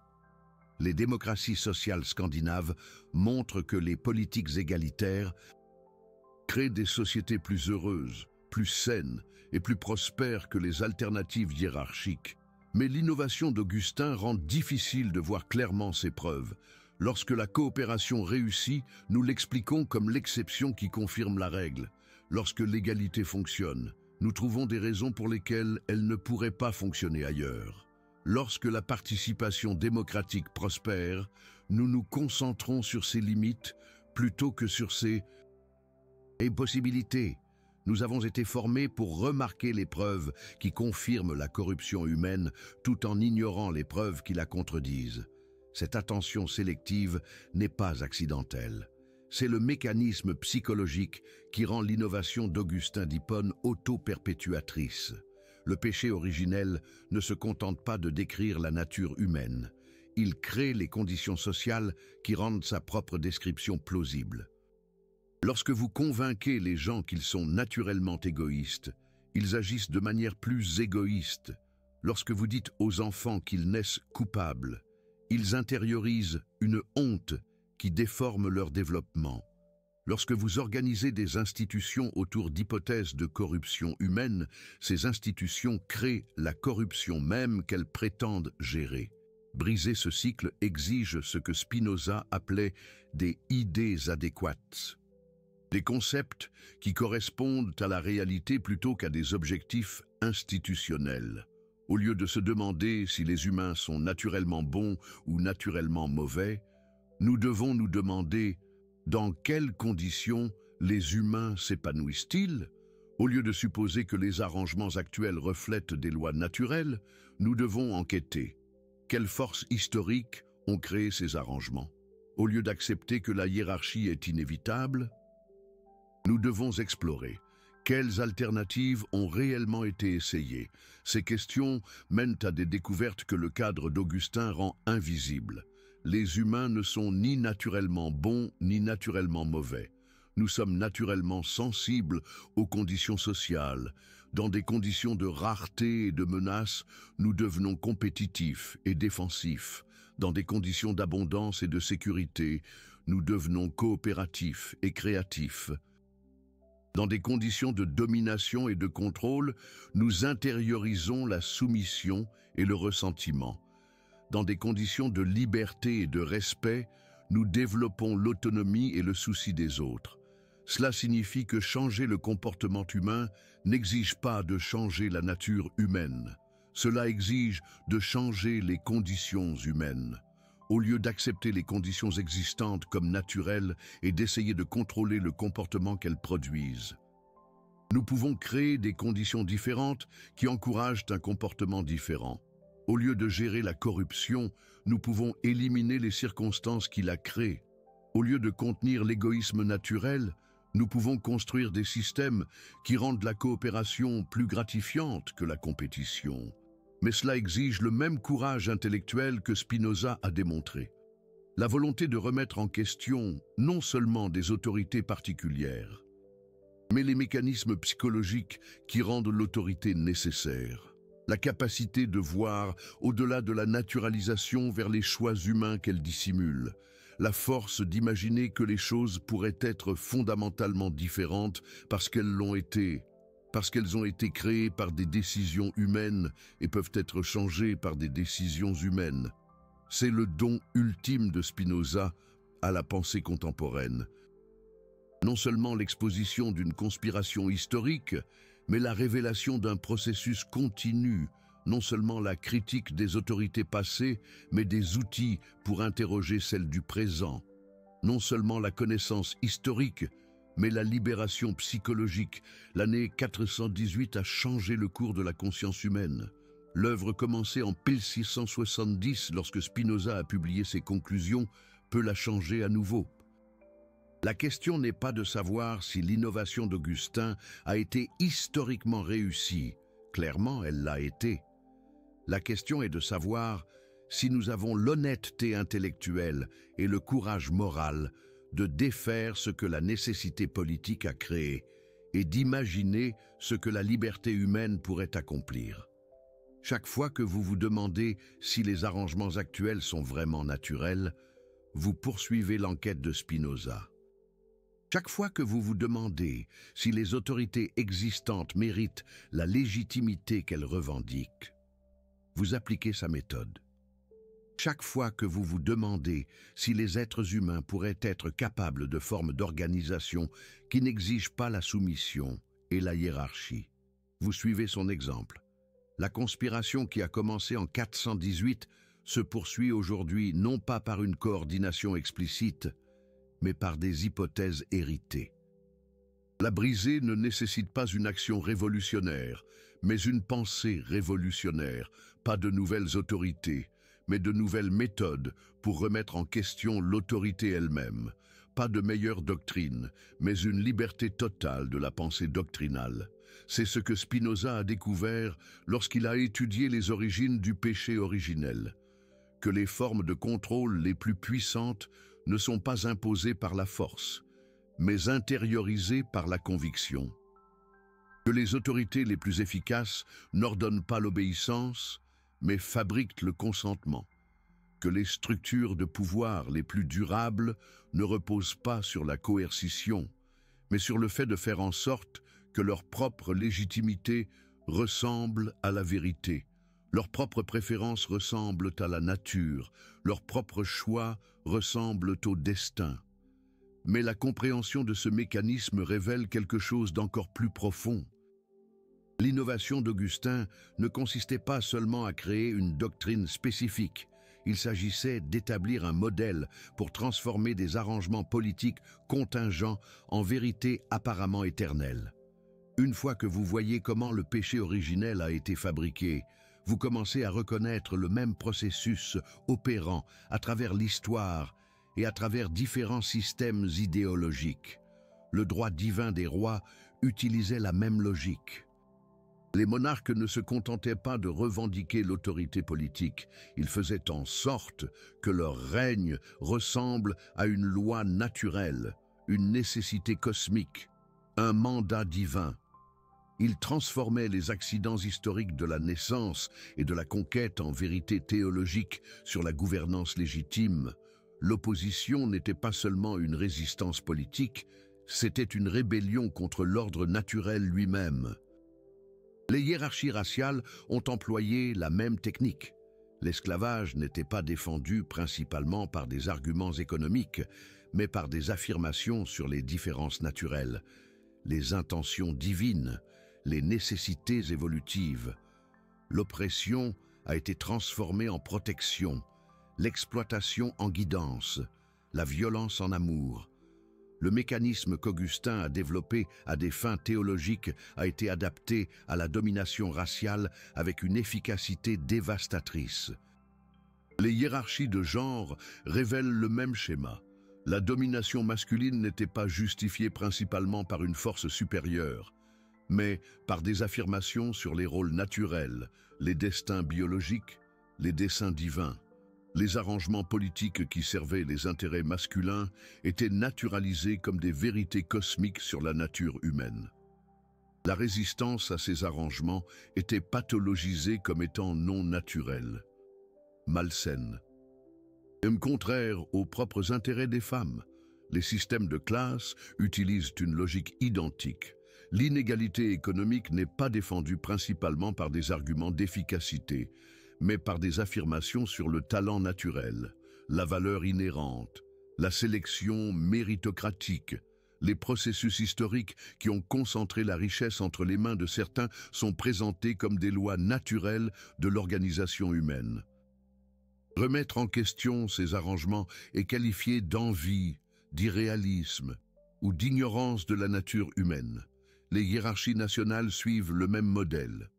Les démocraties sociales scandinaves montrent que les politiques égalitaires créent des sociétés plus heureuses, plus saines et plus prospères que les alternatives hiérarchiques. Mais l'innovation d'Augustin rend difficile de voir clairement ces preuves. Lorsque la coopération réussit, nous l'expliquons comme l'exception qui confirme la règle. Lorsque l'égalité fonctionne, nous trouvons des raisons pour lesquelles elle ne pourrait pas fonctionner ailleurs. Lorsque la participation démocratique prospère, nous nous concentrons sur ses limites plutôt que sur ses possibilités. Nous avons été formés pour remarquer les preuves qui confirment la corruption humaine tout en ignorant les preuves qui la contredisent. Cette attention sélective n'est pas accidentelle. C'est le mécanisme psychologique qui rend l'innovation d'Augustin d'Hippone auto-perpétuatrice. Le péché originel ne se contente pas de décrire la nature humaine. Il crée les conditions sociales qui rendent sa propre description plausible. Lorsque vous convainquez les gens qu'ils sont naturellement égoïstes, ils agissent de manière plus égoïste. Lorsque vous dites aux enfants qu'ils naissent coupables, ils intériorisent une honte qui déforme leur développement. Lorsque vous organisez des institutions autour d'hypothèses de corruption humaine, ces institutions créent la corruption même qu'elles prétendent gérer. Briser ce cycle exige ce que Spinoza appelait des idées adéquates. Des concepts qui correspondent à la réalité plutôt qu'à des objectifs institutionnels. Au lieu de se demander si les humains sont naturellement bons ou naturellement mauvais, nous devons nous demander dans quelles conditions les humains s'épanouissent-ils? Au lieu de supposer que les arrangements actuels reflètent des lois naturelles, nous devons enquêter. Quelles forces historiques ont créé ces arrangements? Au lieu d'accepter que la hiérarchie est inévitable, nous devons explorer. Quelles alternatives ont réellement été essayées? Ces questions mènent à des découvertes que le cadre d'Augustin rend invisibles. Les humains ne sont ni naturellement bons ni naturellement mauvais. Nous sommes naturellement sensibles aux conditions sociales. Dans des conditions de rareté et de menace, nous devenons compétitifs et défensifs. Dans des conditions d'abondance et de sécurité, nous devenons coopératifs et créatifs. Dans des conditions de domination et de contrôle, nous intériorisons la soumission et le ressentiment. Dans des conditions de liberté et de respect, nous développons l'autonomie et le souci des autres. Cela signifie que changer le comportement humain n'exige pas de changer la nature humaine. Cela exige de changer les conditions humaines. Au lieu d'accepter les conditions existantes comme naturelles et d'essayer de contrôler le comportement qu'elles produisent. Nous pouvons créer des conditions différentes qui encouragent un comportement différent. Au lieu de gérer la corruption, nous pouvons éliminer les circonstances qui la créent. Au lieu de contenir l'égoïsme naturel, nous pouvons construire des systèmes qui rendent la coopération plus gratifiante que la compétition. Mais cela exige le même courage intellectuel que Spinoza a démontré. La volonté de remettre en question non seulement des autorités particulières, mais les mécanismes psychologiques qui rendent l'autorité nécessaire. La capacité de voir au-delà de la naturalisation vers les choix humains qu'elle dissimule. La force d'imaginer que les choses pourraient être fondamentalement différentes parce qu'elles ont été créées par des décisions humaines et peuvent être changées par des décisions humaines. C'est le don ultime de Spinoza à la pensée contemporaine. Non seulement l'exposition d'une conspiration historique, mais la révélation d'un processus continu, non seulement la critique des autorités passées, mais des outils pour interroger celles du présent. Non seulement la connaissance historique, mais la libération psychologique. L'année 418 a changé le cours de la conscience humaine. L'œuvre commencée en 1670 lorsque Spinoza a publié ses conclusions peut la changer à nouveau. La question n'est pas de savoir si l'innovation d'Augustin a été historiquement réussie. Clairement, elle l'a été. La question est de savoir si nous avons l'honnêteté intellectuelle et le courage moral de défaire ce que la nécessité politique a créé et d'imaginer ce que la liberté humaine pourrait accomplir. Chaque fois que vous vous demandez si les arrangements actuels sont vraiment naturels, vous poursuivez l'enquête de Spinoza. Chaque fois que vous vous demandez si les autorités existantes méritent la légitimité qu'elles revendiquent, vous appliquez sa méthode. Chaque fois que vous vous demandez si les êtres humains pourraient être capables de formes d'organisation qui n'exigent pas la soumission et la hiérarchie, vous suivez son exemple. La conspiration qui a commencé en 418 se poursuit aujourd'hui non pas par une coordination explicite, mais par des hypothèses héritées. La brisée ne nécessite pas une action révolutionnaire, mais une pensée révolutionnaire, pas de nouvelles autorités, mais de nouvelles méthodes pour remettre en question l'autorité elle-même. Pas de meilleure doctrine, mais une liberté totale de la pensée doctrinale. C'est ce que Spinoza a découvert lorsqu'il a étudié les origines du péché originel. Que les formes de contrôle les plus puissantes ne sont pas imposées par la force, mais intériorisées par la conviction. Que les autorités les plus efficaces n'ordonnent pas l'obéissance, mais fabriquent le consentement. Que les structures de pouvoir les plus durables ne reposent pas sur la coercition, mais sur le fait de faire en sorte que leur propre légitimité ressemble à la vérité. Leurs propres préférences ressemblent à la nature, leurs propres choix ressemblent au destin. Mais la compréhension de ce mécanisme révèle quelque chose d'encore plus profond. L'innovation d'Augustin ne consistait pas seulement à créer une doctrine spécifique. Il s'agissait d'établir un modèle pour transformer des arrangements politiques contingents en vérité apparemment éternelle. Une fois que vous voyez comment le péché originel a été fabriqué, vous commencez à reconnaître le même processus opérant à travers l'histoire et à travers différents systèmes idéologiques. Le droit divin des rois utilisait la même logique. Les monarques ne se contentaient pas de revendiquer l'autorité politique, ils faisaient en sorte que leur règne ressemble à une loi naturelle, une nécessité cosmique, un mandat divin. Il transformait les accidents historiques de la naissance et de la conquête en vérité théologique sur la gouvernance légitime. L'opposition n'était pas seulement une résistance politique, c'était une rébellion contre l'ordre naturel lui-même. Les hiérarchies raciales ont employé la même technique. L'esclavage n'était pas défendu principalement par des arguments économiques, mais par des affirmations sur les différences naturelles, les intentions divines, les nécessités évolutives. L'oppression a été transformée en protection, l'exploitation en guidance, la violence en amour. Le mécanisme qu'Augustin a développé à des fins théologiques a été adapté à la domination raciale avec une efficacité dévastatrice. Les hiérarchies de genre révèlent le même schéma. La domination masculine n'était pas justifiée principalement par une force supérieure, mais par des affirmations sur les rôles naturels, les destins biologiques, les desseins divins. Les arrangements politiques qui servaient les intérêts masculins étaient naturalisés comme des vérités cosmiques sur la nature humaine. La résistance à ces arrangements était pathologisée comme étant non naturelle, malsaine. Contraire aux propres intérêts des femmes, les systèmes de classe utilisent une logique identique. L'inégalité économique n'est pas défendue principalement par des arguments d'efficacité, mais par des affirmations sur le talent naturel, la valeur inhérente, la sélection méritocratique. Les processus historiques qui ont concentré la richesse entre les mains de certains sont présentés comme des lois naturelles de l'organisation humaine. Remettre en question ces arrangements est qualifié d'envie, d'irréalisme ou d'ignorance de la nature humaine. Les hiérarchies nationales suivent le même modèle.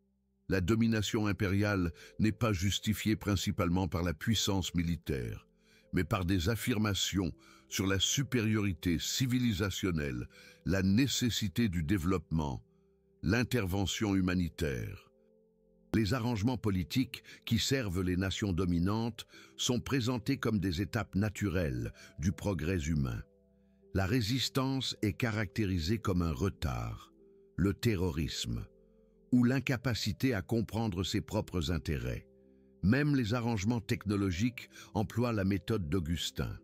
La domination impériale n'est pas justifiée principalement par la puissance militaire, mais par des affirmations sur la supériorité civilisationnelle, la nécessité du développement, l'intervention humanitaire. Les arrangements politiques qui servent les nations dominantes sont présentés comme des étapes naturelles du progrès humain. La résistance est caractérisée comme un retard, le terrorisme, ou l'incapacité à comprendre ses propres intérêts. Même les arrangements technologiques emploient la méthode d'Augustin.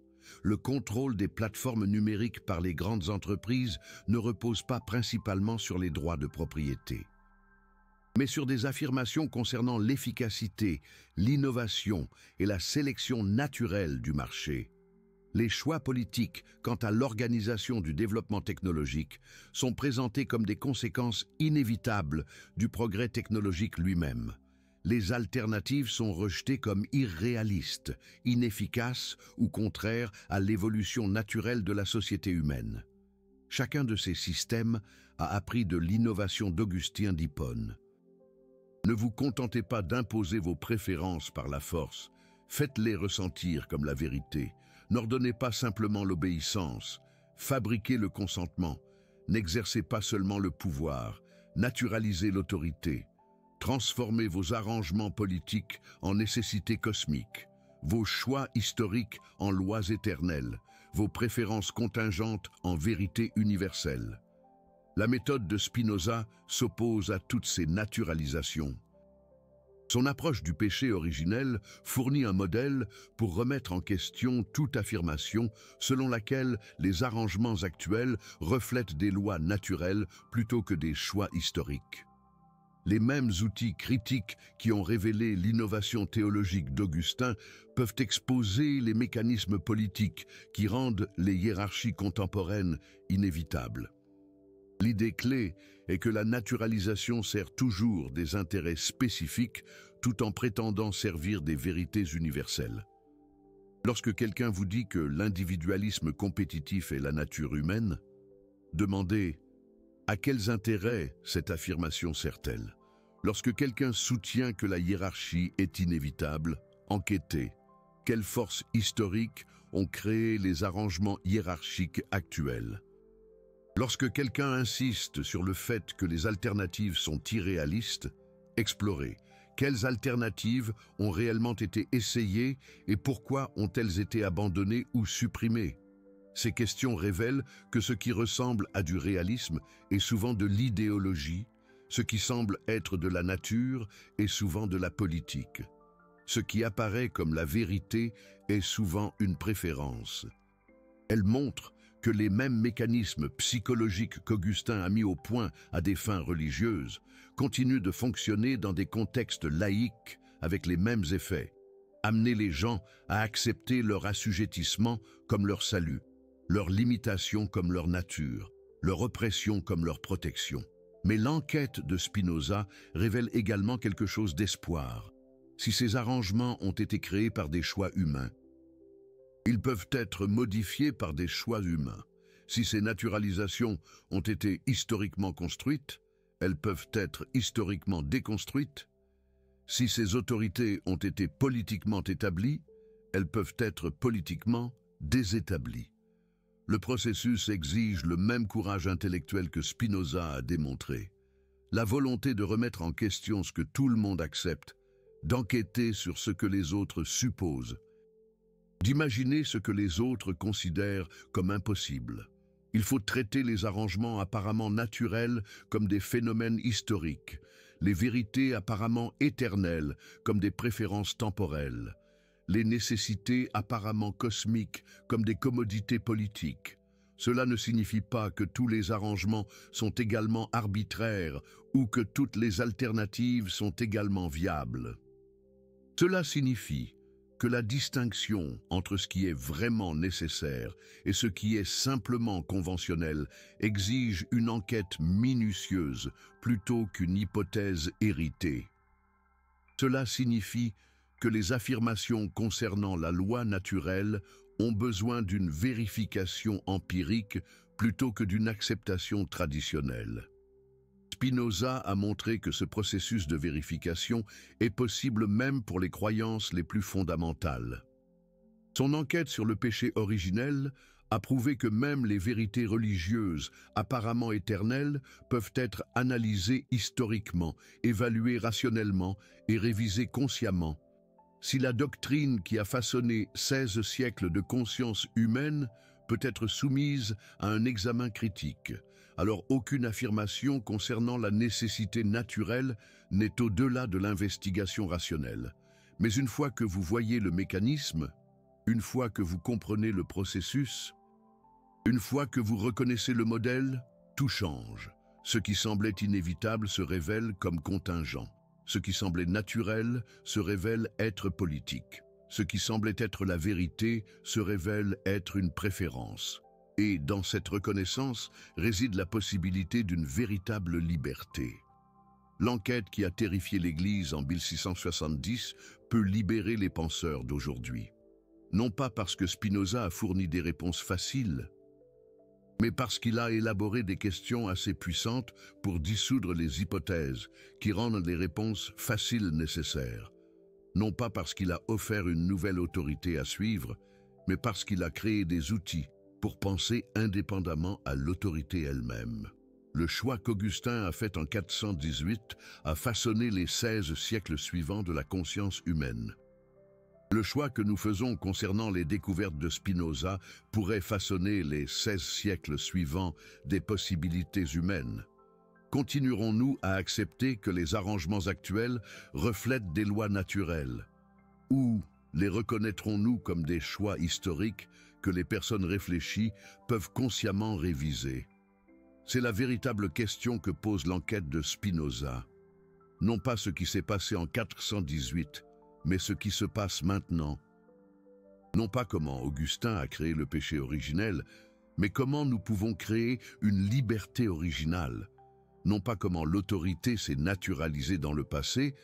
Le contrôle des plateformes numériques par les grandes entreprises ne repose pas principalement sur les droits de propriété, mais sur des affirmations concernant l'efficacité, l'innovation et la sélection naturelle du marché. Les choix politiques quant à l'organisation du développement technologique sont présentés comme des conséquences inévitables du progrès technologique lui-même. Les alternatives sont rejetées comme irréalistes, inefficaces ou contraires à l'évolution naturelle de la société humaine. Chacun de ces systèmes a appris de l'innovation d'Augustin d'Hippone. Ne vous contentez pas d'imposer vos préférences par la force, faites-les ressentir comme la vérité. N'ordonnez pas simplement l'obéissance, fabriquez le consentement, n'exercez pas seulement le pouvoir, naturalisez l'autorité. Transformez vos arrangements politiques en nécessités cosmiques, vos choix historiques en lois éternelles, vos préférences contingentes en vérité universelle. La méthode de Spinoza s'oppose à toutes ces naturalisations. Son approche du péché originel fournit un modèle pour remettre en question toute affirmation selon laquelle les arrangements actuels reflètent des lois naturelles plutôt que des choix historiques. Les mêmes outils critiques qui ont révélé l'innovation théologique d'Augustin peuvent exposer les mécanismes politiques qui rendent les hiérarchies contemporaines inévitables. L'idée clé est que la naturalisation sert toujours des intérêts spécifiques tout en prétendant servir des vérités universelles. Lorsque quelqu'un vous dit que l'individualisme compétitif est la nature humaine, demandez à quels intérêts cette affirmation sert-elle. Lorsque quelqu'un soutient que la hiérarchie est inévitable, enquêtez. Quelles forces historiques ont créé les arrangements hiérarchiques actuels? Lorsque quelqu'un insiste sur le fait que les alternatives sont irréalistes, explorez. Quelles alternatives ont réellement été essayées et pourquoi ont-elles été abandonnées ou supprimées? Ces questions révèlent que ce qui ressemble à du réalisme est souvent de l'idéologie, ce qui semble être de la nature est souvent de la politique. Ce qui apparaît comme la vérité est souvent une préférence. Elle montre que les mêmes mécanismes psychologiques qu'Augustin a mis au point à des fins religieuses continuent de fonctionner dans des contextes laïques avec les mêmes effets. Amener les gens à accepter leur assujettissement comme leur salut, leur limitation comme leur nature, leur oppression comme leur protection. Mais l'enquête de Spinoza révèle également quelque chose d'espoir. Si ces arrangements ont été créés par des choix humains, ils peuvent être modifiés par des choix humains. Si ces naturalisations ont été historiquement construites, elles peuvent être historiquement déconstruites. Si ces autorités ont été politiquement établies, elles peuvent être politiquement désétablies. Le processus exige le même courage intellectuel que Spinoza a démontré. La volonté de remettre en question ce que tout le monde accepte, d'enquêter sur ce que les autres supposent, d'imaginer ce que les autres considèrent comme impossible. Il faut traiter les arrangements apparemment naturels comme des phénomènes historiques, les vérités apparemment éternelles comme des préférences temporelles, les nécessités apparemment cosmiques comme des commodités politiques. Cela ne signifie pas que tous les arrangements sont également arbitraires ou que toutes les alternatives sont également viables. Cela signifie que la distinction entre ce qui est vraiment nécessaire et ce qui est simplement conventionnel exige une enquête minutieuse plutôt qu'une hypothèse héritée. Cela signifie que les affirmations concernant la loi naturelle ont besoin d'une vérification empirique plutôt que d'une acceptation traditionnelle. Spinoza a montré que ce processus de vérification est possible même pour les croyances les plus fondamentales. Son enquête sur le péché originel a prouvé que même les vérités religieuses apparemment éternelles peuvent être analysées historiquement, évaluées rationnellement et révisées consciemment. Si la doctrine qui a façonné 16 siècles de conscience humaine peut être soumise à un examen critique, alors aucune affirmation concernant la nécessité naturelle n'est au-delà de l'investigation rationnelle. Mais une fois que vous voyez le mécanisme, une fois que vous comprenez le processus, une fois que vous reconnaissez le modèle, tout change. Ce qui semblait inévitable se révèle comme contingent. Ce qui semblait naturel se révèle être politique. Ce qui semblait être la vérité se révèle être une préférence. Et dans cette reconnaissance réside la possibilité d'une véritable liberté. L'enquête qui a terrifié l'Église en 1670 peut libérer les penseurs d'aujourd'hui. Non pas parce que Spinoza a fourni des réponses faciles, mais parce qu'il a élaboré des questions assez puissantes pour dissoudre les hypothèses qui rendent les réponses faciles nécessaires. Non pas parce qu'il a offert une nouvelle autorité à suivre, mais parce qu'il a créé des outils pour penser indépendamment à l'autorité elle-même. Le choix qu'Augustin a fait en 418 a façonné les 16 siècles suivants de la conscience humaine. Le choix que nous faisons concernant les découvertes de Spinoza pourrait façonner les 16 siècles suivants des possibilités humaines. Continuerons-nous à accepter que les arrangements actuels reflètent des lois naturelles? Ou les reconnaîtrons-nous comme des choix historiques que les personnes réfléchies peuvent consciemment réviser? C'est la véritable question que pose l'enquête de Spinoza. Non pas ce qui s'est passé en 418, mais ce qui se passe maintenant. Non pas comment Augustin a créé le péché originel, mais comment nous pouvons créer une liberté originale. Non pas comment l'autorité s'est naturalisée dans le passé,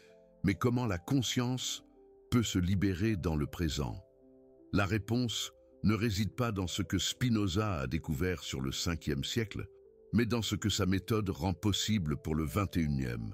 mais comment la conscience peut se libérer dans le présent. La réponse ne réside pas dans ce que Spinoza a découvert sur le 5e siècle, mais dans ce que sa méthode rend possible pour le 21e.